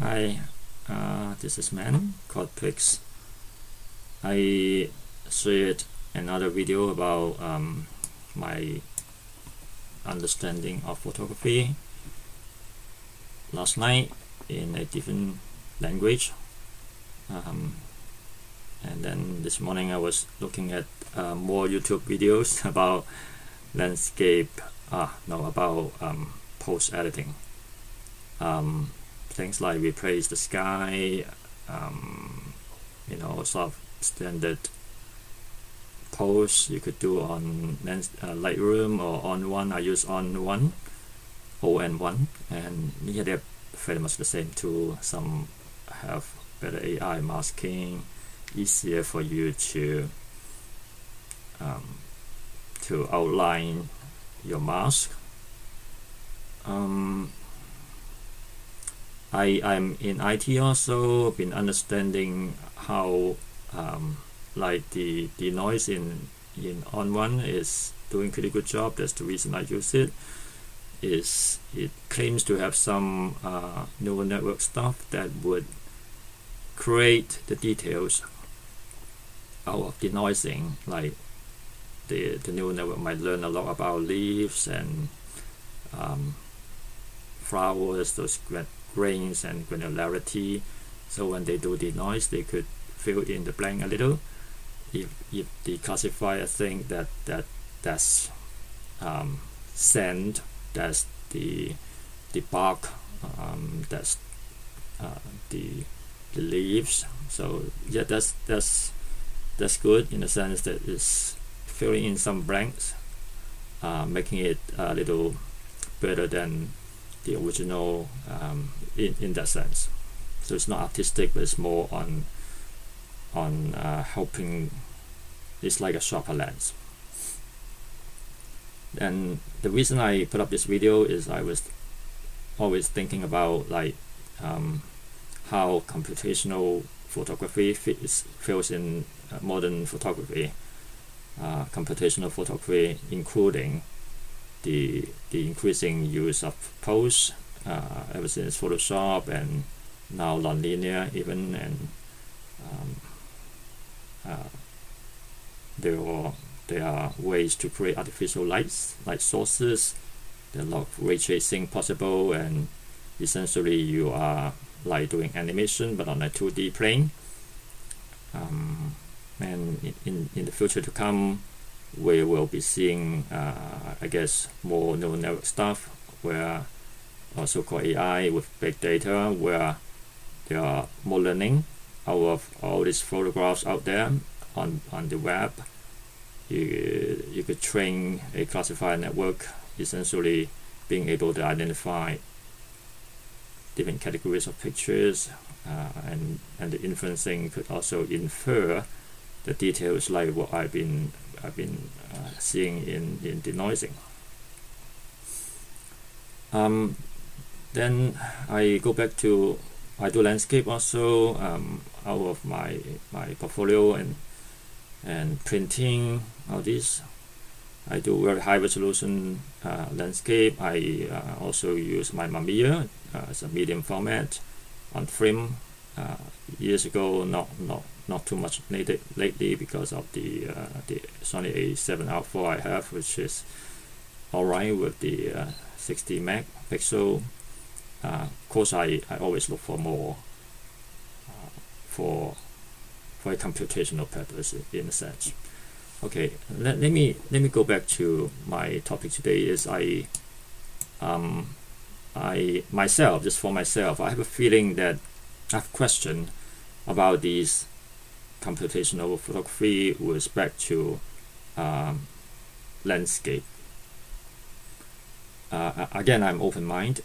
Hi, this is Man called Pix. I shared another video about my understanding of photography last night in a different language, and then this morning I was looking at more YouTube videos about landscape, about post editing. Things like replace the sky, sort of standard pose you could do on Lightroom or on one. I use on one, ON1, and yeah, they're very much the same tool. Some have better AI masking, easier for you to outline your mask. I'm in IT also, been understanding how like the noise in on1 is doing pretty good job. That's the reason I use it. It claims to have some neural network stuff that would create the details out of denoising. Like the neural network might learn a lot about leaves and flowers, those grains and granularity, so when they do the noise they could fill in the blank a little. If the classifier think that's sand, that's the bark, that's the leaves, so yeah, that's good in the sense that it's filling in some blanks, making it a little better than the original in that sense. So it's not artistic, but it's more on helping. It's like a sharper lens. And the reason I put up this video is I was always thinking about like how computational photography feels in modern photography. Computational photography including the increasing use of pose, ever since Photoshop and now nonlinear even, and there are ways to create artificial light sources. There are a lot of ray tracing possible, and essentially you are like doing animation but on a 2D plane. And in the future to come, we will be seeing I guess more neural network stuff, where also called AI with big data, where there are more learning out of all these photographs out there on the web. You could train a classifier network, essentially being able to identify different categories of pictures, and the inferencing could also infer the details like what I've been seeing in denoising. Then I go back to, I do landscape also, out of my portfolio and printing, all this. I do very high resolution landscape. I also use my Mamiya as a medium format on film. Years ago, not too much lately because of the Sony A7R4 I have, which is alright with the 60 megapixel. Of course, I always look for more for a computational purpose in a sense. Okay, let me go back to my topic today. Is I myself, just for myself, I have a feeling that I have a question about these computational photography with respect to landscape. Again, I'm open-minded.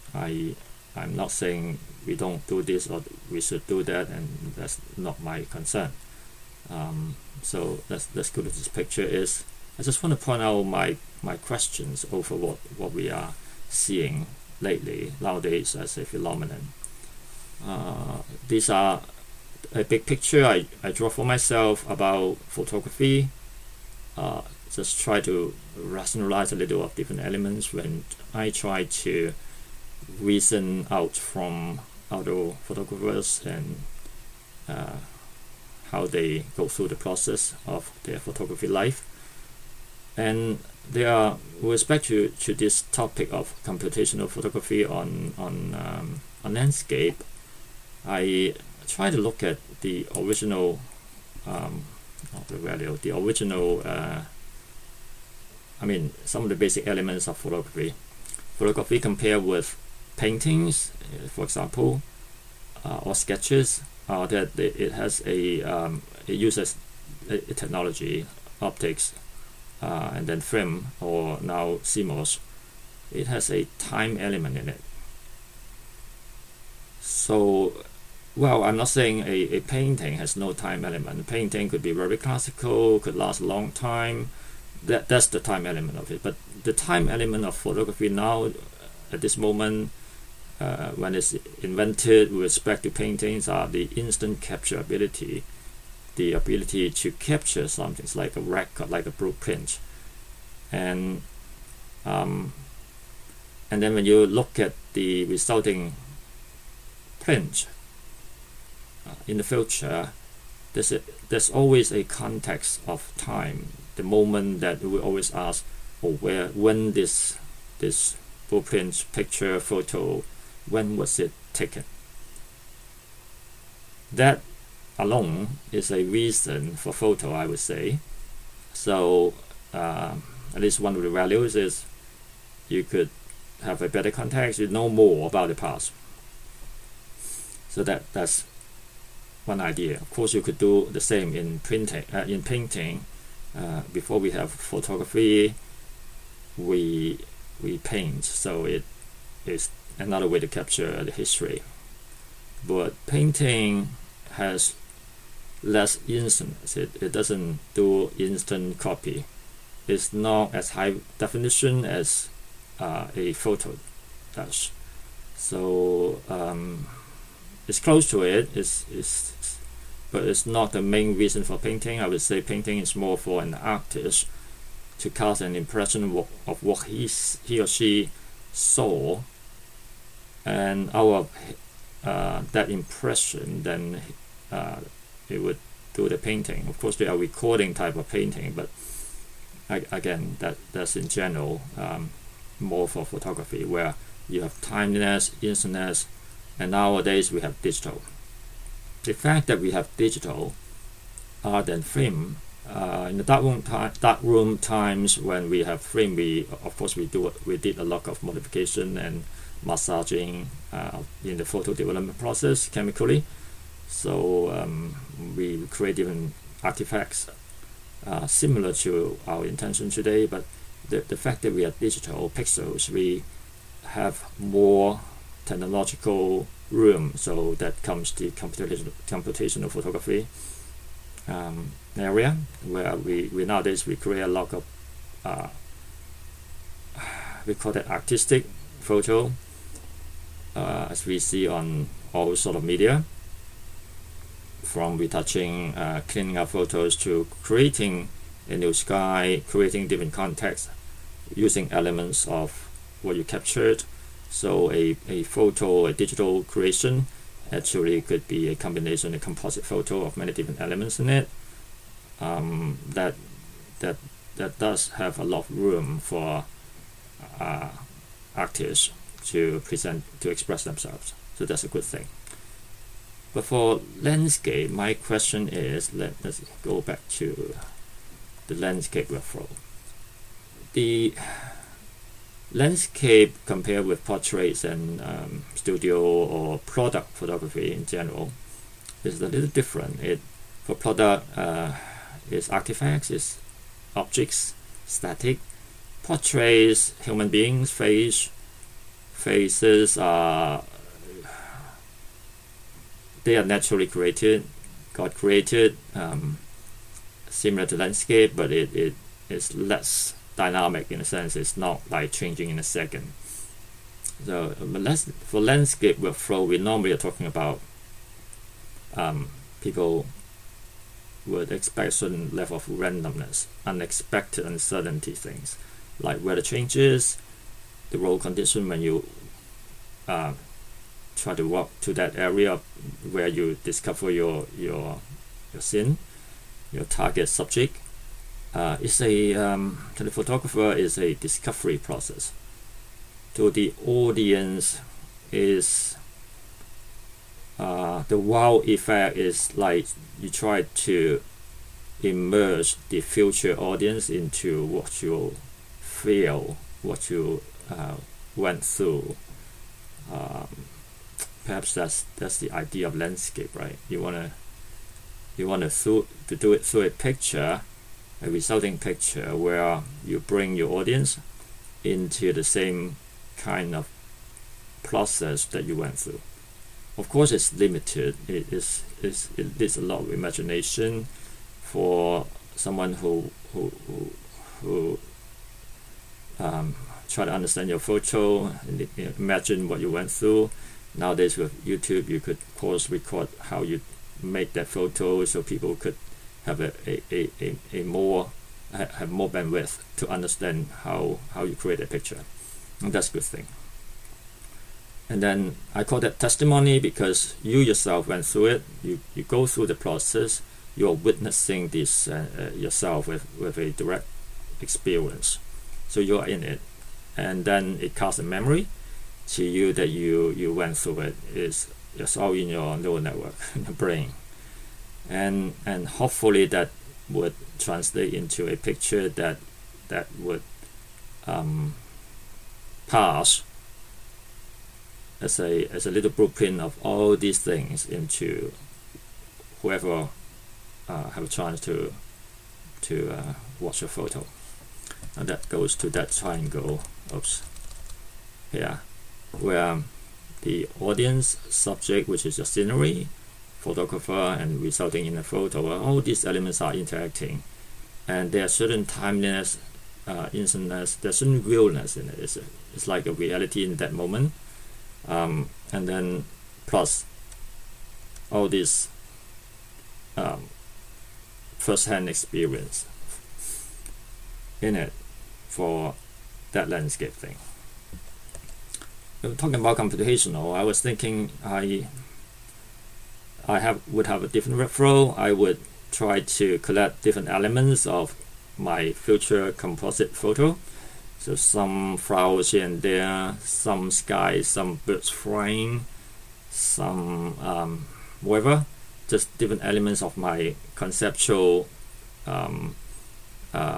I'm not saying we don't do this or we should do that, and that's not my concern. So let's go to this picture. I just want to point out my questions over what we are seeing nowadays as a phenomenon. These are a big picture I draw for myself about photography. Just try to rationalize a little of different elements when I try to reason out from other photographers and how they go through the process of their photography life. And there are, with respect to this topic of computational photography on landscape, I try to look at the original some of the basic elements of photography. Photography compared with paintings, for example, or sketches, that it has it uses a technology, optics, and then film, or now CMOS. It has a time element in it. So, well, I'm not saying a painting has no time element. A painting could be very classical, could last a long time. That's the time element of it. But the time element of photography now, at this moment, when it's invented with respect to paintings, are the instant capture ability, the ability to capture something like a record, like a blueprint, and then when you look at the resulting print in the future, there's always a context of time. The moment that we always ask, when this blueprint, picture, photo, when was it taken? That alone is a reason for photo, I would say. So at least one of the values is you could have a better context, you know more about the past. So that's one idea. Of course, you could do the same in printing, in painting. Before we have photography, we paint, so it is another way to capture the history. But painting has less instance. It doesn't do instant copy. It's not as high definition as a photo does. So it's close to it. But it's not the main reason for painting. I would say painting is more for an artist to cast an impression of what he or she saw, and out of that impression, then it would do the painting. Of course, there are recording type of painting, but again, that's in general more for photography, where you have timeliness, instantness, and nowadays we have digital. The fact that we have digital than film, in the darkroom times when we have film, we did a lot of modification and massaging in the photo development process chemically. So we create different artifacts similar to our intention today. But the fact that we have digital pixels, we have more technological room, so that comes the computational photography area, where we nowadays we create a lot of we call it artistic photo, as we see on all sort of media, from retouching, cleaning up photos, to creating a new sky, creating different contexts using elements of what you captured. So a photo, a digital creation, actually could be a combination, a composite photo of many different elements in it. That does have a lot of room for artists to express themselves. So that's a good thing. But for landscape, my question is, let's go back to the landscape workflow. The landscape compared with portraits and studio or product photography in general is a little different. For product, it's artifacts, it's objects, static. Portraits, human beings, faces are they are naturally created, God created, similar to landscape, but it is less dynamic in a sense. It's not like changing in a second. So for landscape workflow, we normally are talking about people would expect a certain level of randomness, unexpected uncertainty things, like weather changes, the road condition when you try to walk to that area where you discover your scene, your target subject. It's a to the photographer is a discovery process. To the audience is the wow effect is like you try to immerse the future audience into what you feel, what you went through. Perhaps that's the idea of landscape, right? You wanna do it through a picture, a resulting picture where you bring your audience into the same kind of process that you went through. Of course, it's limited. It needs a lot of imagination for someone who try to understand your photo and imagine what you went through. Nowadays with YouTube, you could of course record how you make that photo, so people could have more bandwidth to understand how you create a picture, and that's a good thing. And then I call that testimony because you yourself went through it. You go through the process. You are witnessing this yourself with a direct experience. So you are in it, and then it casts a memory to you that you went through it. It's all in your neural network in your brain, and hopefully that would translate into a picture that would pass as a little blueprint of all these things into whoever have a chance to watch a photo. And that goes to that triangle here, where the audience, subject, which is your scenery, photographer, and resulting in a photo, all these elements are interacting, and there are certain timeliness, instantness, there's certain realness in it. It's like a reality in that moment, and then plus all this first-hand experience in it for that landscape thing. Talking about computational, I was thinking I would have a different workflow. I would try to collect different elements of my future composite photo. So some flowers here and there, some sky, some birds flying, some whatever, just different elements of my conceptual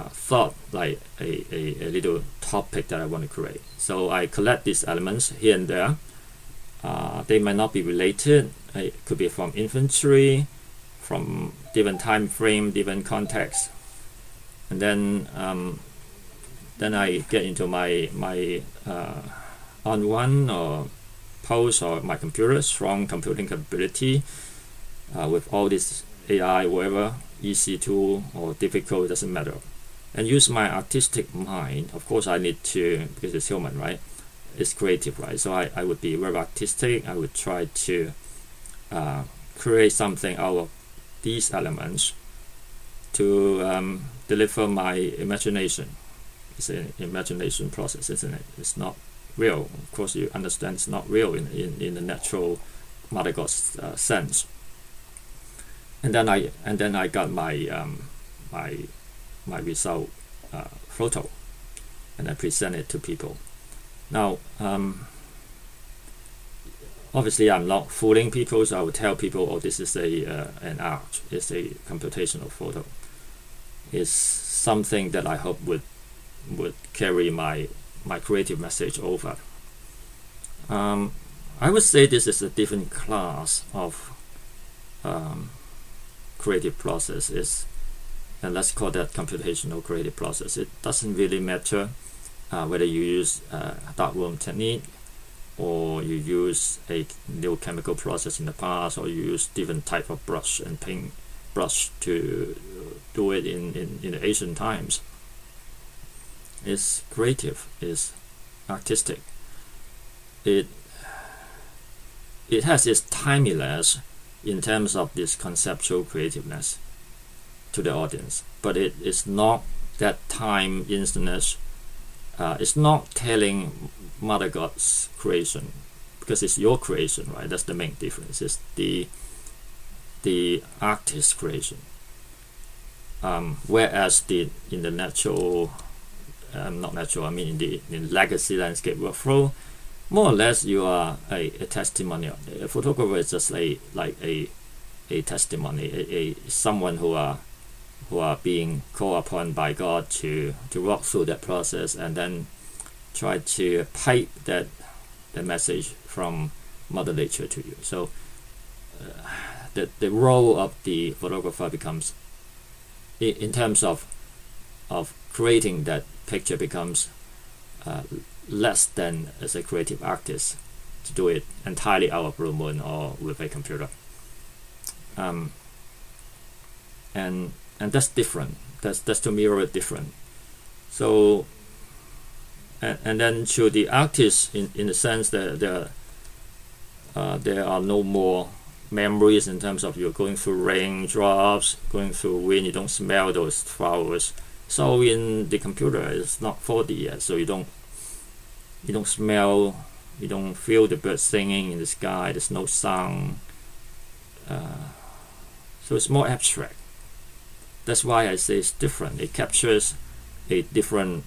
thought, like a little topic that I want to create. So I collect these elements here and there. They might not be related. It could be from inventory, from different time frame, different context, and then I get into my on-one or post or my computer, strong computing capability with all this AI, whatever, easy tool or difficult, doesn't matter, and use my artistic mind. Of course I need to, because it's human, right? It's creative, right? So I would be very artistic. I would try to create something out of these elements to deliver my imagination. It's an imagination process, isn't it? It's not real. Of course you understand it's not real in the natural Mother God's sense. And then I got my my result photo, and I present it to people. Now, obviously, I'm not fooling people, so I would tell people, "Oh, this is an art. It's a computational photo. It's something that I hope would carry my creative message over." I would say this is a different class of creative process, and let's call that computational creative process. It doesn't really matter whether you use darkroom technique, or you use a new chemical process in the past, or you use different type of brush and paint brush to do it in the ancient times. It's creative, it's artistic. It has its timeliness in terms of this conceptual creativeness to the audience, but it is not that time instantness. It's not telling Mother God's creation, because it's your creation, right? That's the main difference. It's the artist's creation. Whereas in the natural, not natural, I mean in the legacy landscape workflow, more or less you are a testimonial. A photographer is just a testimony, a someone who are being called upon by God to walk through that process and then try to pipe that message from Mother Nature to you. So the role of the photographer becomes, in terms of creating that picture, becomes less than as a creative artist to do it entirely out of blue moon or with a computer. And that's different. That's to mirror it different. So and then to the artist, in the sense that there are no more memories in terms of you're going through raindrops, going through wind, you don't smell those flowers. So in the computer, it's not 4D yet, so you don't smell, you don't feel the birds singing in the sky, there's no sound. So it's more abstract. That's why I say it's different. It captures a different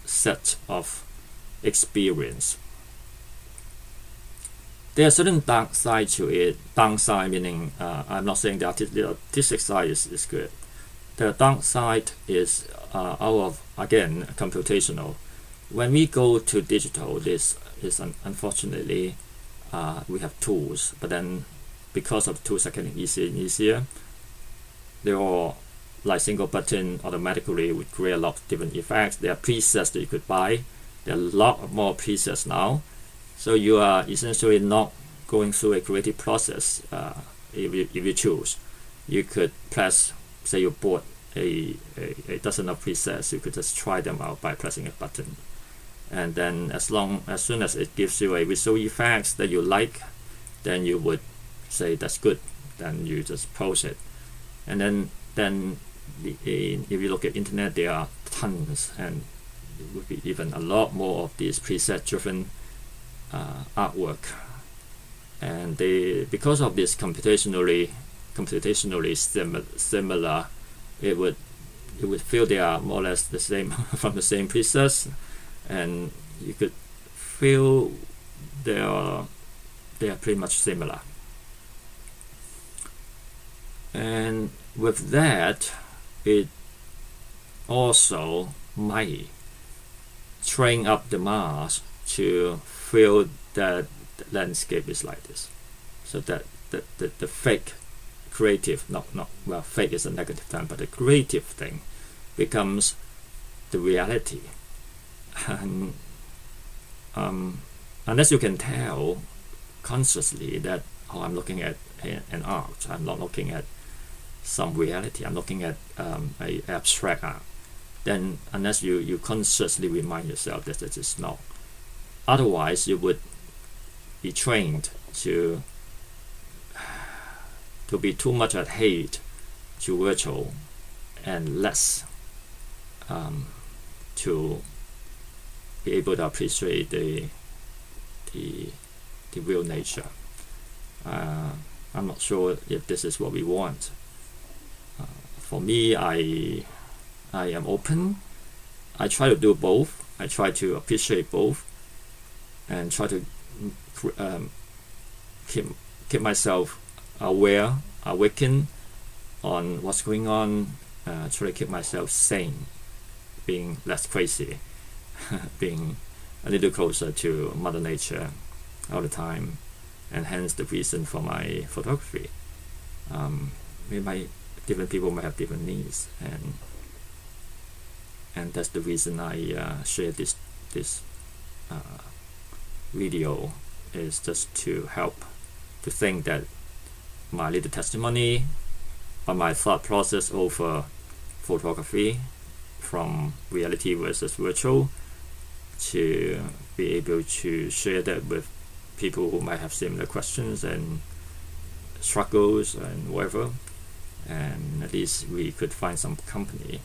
set of experience. There are certain downside to it. Downside meaning, I'm not saying the artistic side is good. The downside is out of, again, computational. When we go to digital, this is unfortunately, we have tools, but then because of tools are getting easier and easier, they're all like single button automatically would create a lot of different effects. There are presets that you could buy. There are a lot more presets now. So you are essentially not going through a creative process. If you choose, you could press, say you bought a dozen of presets, you could just try them out by pressing a button. And then as soon as it gives you a visual effects that you like, then you would say that's good. Then you just post it. And then if you look at internet, there are tons, and it would be even a lot more of these preset-driven artwork. And because of this computationally similar, it would feel they are more or less the same from the same presets, and you could feel they are pretty much similar. And with that, it also might train up the mass to feel that the landscape is like this. So that the fake creative, well, fake is a negative term, but the creative thing becomes the reality. And unless you can tell consciously that, oh, I'm looking at an art, I'm not looking at some reality, I'm looking at a abstract art, then unless you consciously remind yourself that it is not, otherwise you would be trained to be too much at hate to virtual and less to be able to appreciate the real nature. I'm not sure if this is what we want. For me, I am open. I try to do both. I try to appreciate both, and try to keep myself aware, awakened on what's going on. Try to keep myself sane, being less crazy, being a little closer to Mother Nature all the time, and hence the reason for my photography. Different people might have different needs, and that's the reason I share this video, is just to help to think that my little testimony on my thought process over photography from reality versus virtual, to be able to share that with people who might have similar questions and struggles and whatever, and at least we could find some company.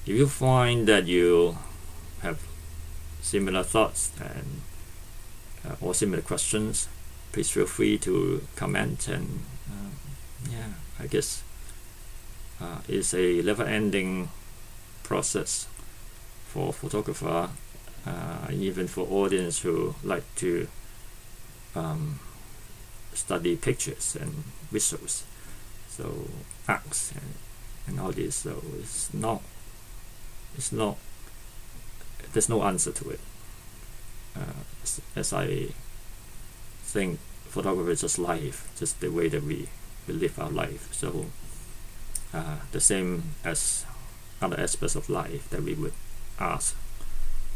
If you find that you have similar thoughts or similar questions, please feel free to comment. And yeah, I guess it's a never-ending process for photographer, even for audience who like to study pictures and visuals, so arts and all this. So it's not there's no answer to it. As I think photography is just life, just the way that we live our life. So the same as other aspects of life, that we would ask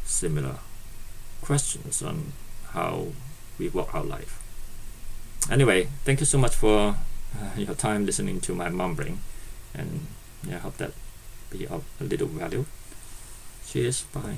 similar questions on how we walk our life. Anyway, thank you so much for your time listening to my mumbling, and yeah, I hope that be of a little value. Cheers, bye.